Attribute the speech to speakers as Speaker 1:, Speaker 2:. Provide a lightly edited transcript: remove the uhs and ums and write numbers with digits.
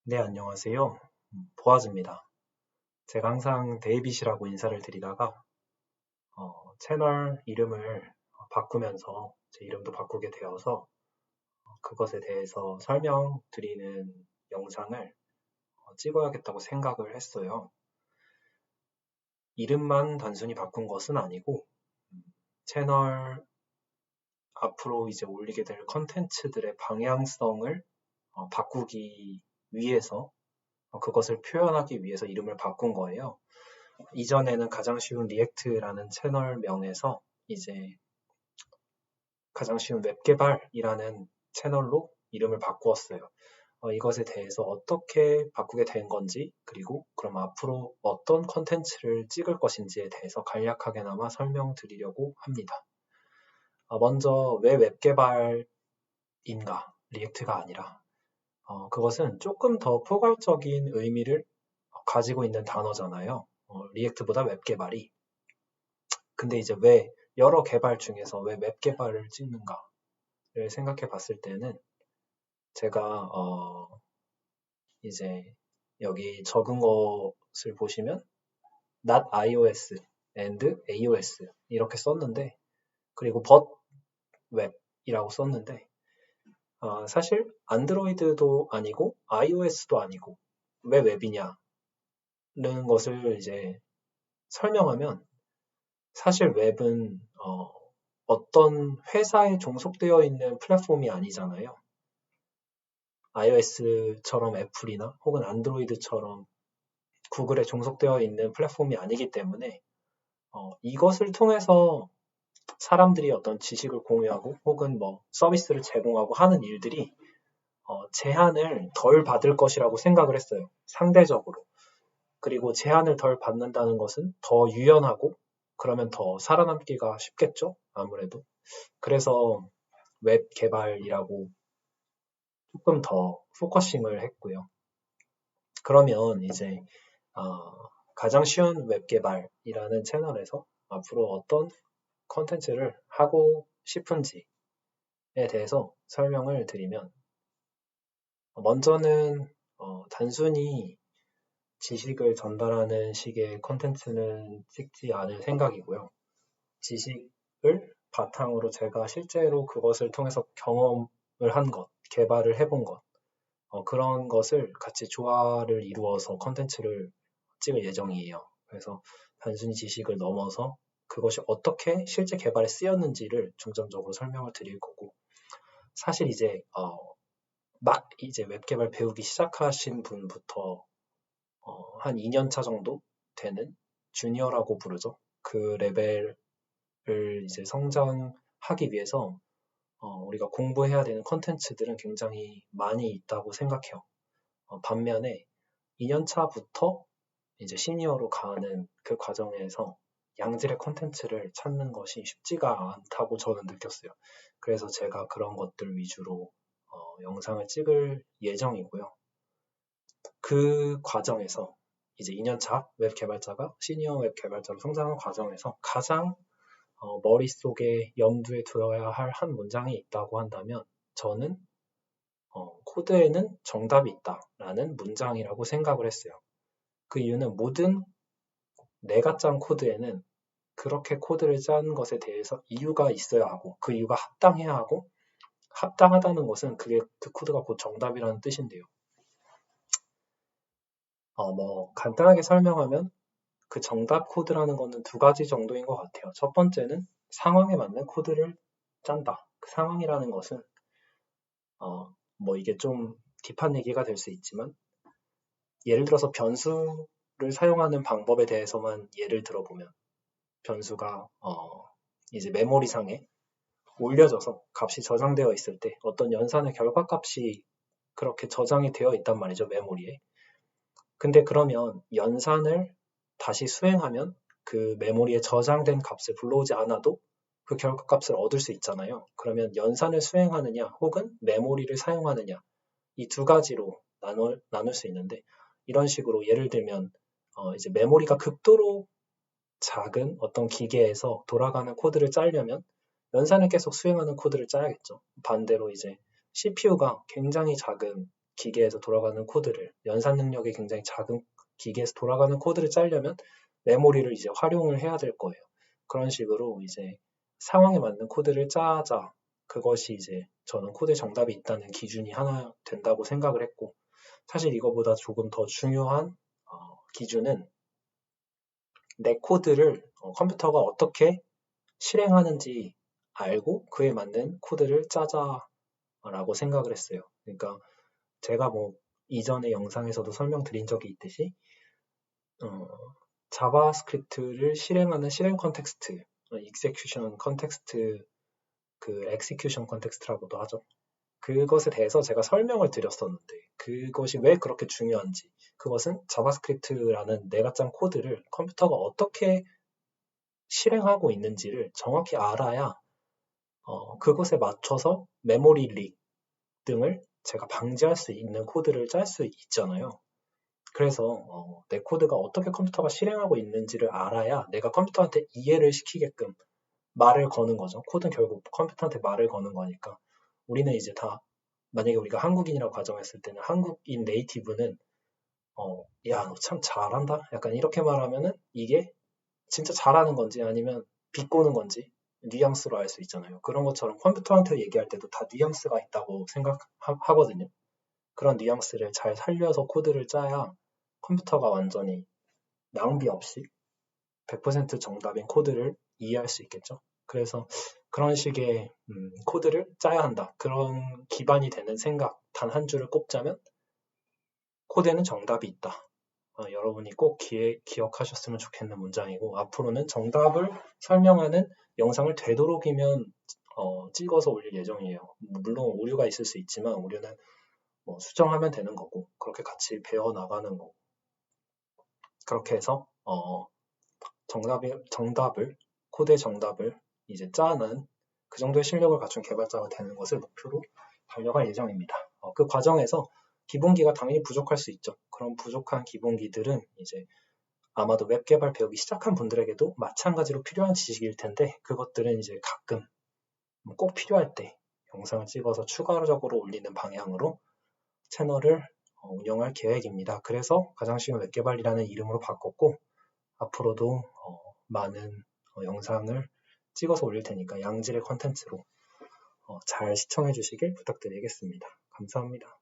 Speaker 1: 네, 안녕하세요. 보아즈입니다. 제가 항상 데이빗이라고 인사를 드리다가 채널 이름을 바꾸면서 제 이름도 바꾸게 되어서 그것에 대해서 설명드리는 영상을 찍어야겠다고 생각을 했어요. 이름만 단순히 바꾼 것은 아니고 채널 앞으로 이제 올리게 될 컨텐츠들의 방향성을 바꾸기 위해서 그것을 표현하기 위해서 이름을 바꾼 거예요. 이전에는 가장 쉬운 리액트라는 채널명에서 이제 가장 쉬운 웹 개발이라는 채널로 이름을 바꾸었어요. 이것에 대해서 어떻게 바꾸게 된 건지, 그리고 그럼 앞으로 어떤 컨텐츠를 찍을 것인지에 대해서 간략하게나마 설명드리려고 합니다. 먼저 왜 웹 개발인가, 리액트가 아니라 그것은 조금 더 포괄적인 의미를 가지고 있는 단어잖아요. 리액트보다 웹 개발이. 근데 이제 왜 여러 개발 중에서 왜 웹 개발을 찍는가를 생각해 봤을 때는 제가 이제 여기 적은 것을 보시면 not iOS and AOS 이렇게 썼는데 그리고 but web이라고 썼는데 사실 안드로이드도 아니고 iOS도 아니고 왜 웹이냐는 것을 이제 설명하면 사실 웹은 어떤 회사에 종속되어 있는 플랫폼이 아니잖아요. iOS처럼 애플이나 혹은 안드로이드처럼 구글에 종속되어 있는 플랫폼이 아니기 때문에 이것을 통해서 사람들이 어떤 지식을 공유하고 혹은 뭐 서비스를 제공하고 하는 일들이 제한을 덜 받을 것이라고 생각을 했어요. 상대적으로. 그리고 제한을 덜 받는다는 것은 더 유연하고 그러면 더 살아남기가 쉽겠죠? 아무래도. 그래서 웹 개발이라고 조금 더 포커싱을 했고요. 그러면 이제 가장 쉬운 웹 개발이라는 채널에서 앞으로 어떤 컨텐츠를 하고 싶은지에 대해서 설명을 드리면 먼저는 단순히 지식을 전달하는 식의 컨텐츠는 찍지 않을 생각이고요. 지식을 바탕으로 제가 실제로 그것을 통해서 경험을 한 것, 개발을 해본 것, 그런 것을 같이 조화를 이루어서 컨텐츠를 찍을 예정이에요. 그래서 단순히 지식을 넘어서 그것이 어떻게 실제 개발에 쓰였는지를 중점적으로 설명을 드릴 거고, 사실 이제 막 이제 웹 개발 배우기 시작하신 분부터 한 2년 차 정도 되는 주니어라고 부르죠. 그 레벨을 이제 성장하기 위해서 우리가 공부해야 되는 컨텐츠들은 굉장히 많이 있다고 생각해요. 반면에 2년 차부터 이제 시니어로 가는 그 과정에서 양질의 컨텐츠를 찾는 것이 쉽지가 않다고 저는 느꼈어요. 그래서 제가 그런 것들 위주로 영상을 찍을 예정이고요. 그 과정에서 이제 2년차 웹 개발자가 시니어 웹 개발자로 성장하는 과정에서 가장 머릿속에 염두에 두어야 할 한 문장이 있다고 한다면 저는 코드에는 정답이 있다라는 문장이라고 생각을 했어요. 그 이유는 모든 내가 짠 코드에는 그렇게 코드를 짠 것에 대해서 이유가 있어야 하고 그 이유가 합당해야 하고 합당하다는 것은 그게 그 코드가 곧 정답이라는 뜻인데요. 뭐 간단하게 설명하면 그 정답 코드라는 거는 두 가지 정도인 것 같아요. 첫 번째는 상황에 맞는 코드를 짠다. 그 상황이라는 것은 뭐 이게 좀 딥한 얘기가 될 수 있지만 예를 들어서 변수를 사용하는 방법에 대해서만 예를 들어보면 변수가 이제 메모리상에 올려져서 값이 저장되어 있을 때 어떤 연산의 결과값이 그렇게 저장이 되어 있단 말이죠, 메모리에. 근데 그러면 연산을 다시 수행하면 그 메모리에 저장된 값을 불러오지 않아도 그 결과값을 얻을 수 있잖아요. 그러면 연산을 수행하느냐 혹은 메모리를 사용하느냐 이 두 가지로 나눌 수 있는데 이런 식으로 예를 들면 이제 메모리가 극도로 작은 어떤 기계에서 돌아가는 코드를 짜려면 연산을 계속 수행하는 코드를 짜야겠죠. 반대로 이제 CPU가 굉장히 작은 기계에서 돌아가는 코드를, 연산 능력이 굉장히 작은 기계에서 돌아가는 코드를 짜려면 메모리를 이제 활용을 해야 될 거예요. 그런 식으로 이제 상황에 맞는 코드를 짜자. 그것이 이제 저는 코드에 정답이 있다는 기준이 하나 된다고 생각을 했고, 사실 이거보다 조금 더 중요한 기준은 내 코드를 컴퓨터가 어떻게 실행하는지 알고 그에 맞는 코드를 짜자라고 생각을 했어요. 그러니까 제가 뭐 이전의 영상에서도 설명드린 적이 있듯이 자바스크립트를 실행하는 실행 컨텍스트, execution 컨텍스트, 그 execution 컨텍스트라고도 하죠. 그것에 대해서 제가 설명을 드렸었는데 그것이 왜 그렇게 중요한지, 그것은 자바스크립트라는 내가 짠 코드를 컴퓨터가 어떻게 실행하고 있는지를 정확히 알아야 그것에 맞춰서 메모리 릭 등을 제가 방지할 수 있는 코드를 짤 수 있잖아요. 그래서 내 코드가 어떻게 컴퓨터가 실행하고 있는지를 알아야 내가 컴퓨터한테 이해를 시키게끔 말을 거는 거죠. 코드는 결국 컴퓨터한테 말을 거는 거니까. 우리는 이제 다 만약에 우리가 한국인이라고 가정했을 때는 한국인 네이티브는 야, 너 참 잘한다. 약간 이렇게 말하면은 이게 진짜 잘하는 건지 아니면 비꼬는 건지 뉘앙스로 알 수 있잖아요. 그런 것처럼 컴퓨터한테 얘기할 때도 다 뉘앙스가 있다고 생각하거든요. 그런 뉘앙스를 잘 살려서 코드를 짜야 컴퓨터가 완전히 낭비 없이 100% 정답인 코드를 이해할 수 있겠죠. 그래서 그런 식의 코드를 짜야 한다. 그런 기반이 되는 생각 단 한 줄을 꼽자면 코드에는 정답이 있다. 여러분이 꼭 기억하셨으면 좋겠는 문장이고, 앞으로는 정답을 설명하는 영상을 되도록이면 찍어서 올릴 예정이에요. 물론 오류가 있을 수 있지만 오류는 뭐 수정하면 되는 거고, 그렇게 같이 배워나가는 거고, 그렇게 해서 코드의 정답을 이제 짜는 그 정도의 실력을 갖춘 개발자가 되는 것을 목표로 달려갈 예정입니다. 그 과정에서 기본기가 당연히 부족할 수 있죠. 그런 부족한 기본기들은 이제 아마도 웹 개발 배우기 시작한 분들에게도 마찬가지로 필요한 지식일 텐데, 그것들은 이제 가끔 꼭 필요할 때 영상을 찍어서 추가적으로 올리는 방향으로 채널을 운영할 계획입니다. 그래서 가장 쉬운 웹 개발이라는 이름으로 바꿨고, 앞으로도 많은 영상을 찍어서 올릴 테니까 양질의 컨텐츠로 잘 시청해 주시길 부탁드리겠습니다. 감사합니다.